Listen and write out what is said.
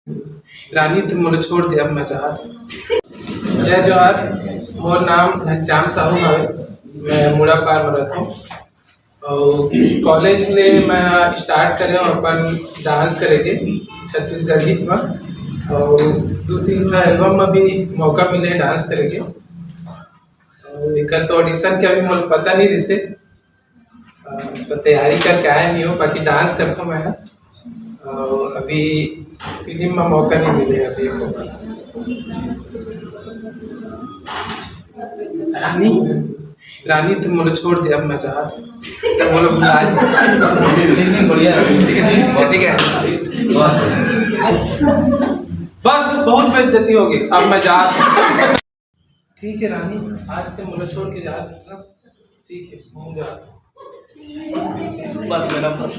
रानी तुम मुझे छोड़ दे अब मैं चाहत। जय जोहार, मोर नाम घनश्याम साहू है। मैं मुड़ा पार में रहता हूँ और कॉलेज में मैं स्टार्ट करे अपन डांस करेंगे छत्तीसगढ़ हिट में और 2-3 एल्बम में भी मौका मिले डांस करेंगे। और एक तो ऑडिशन के अभी मुझे पता नहीं दिसे तो तैयारी करके आया नहीं हो, बाकी डांस करता मैं और अभी फिल्म में मौका नहीं मिले अभी रानी रानी तुम मुझे छोड़ दे अब मैं चाहत। बोलो बढ़िया ठीक है बस बहुत बेइज्जती होगी अब मैं जा। ठीक है रानी, आज तो मुझे छोड़ के जा ठीक है हम जा बस मैडम बस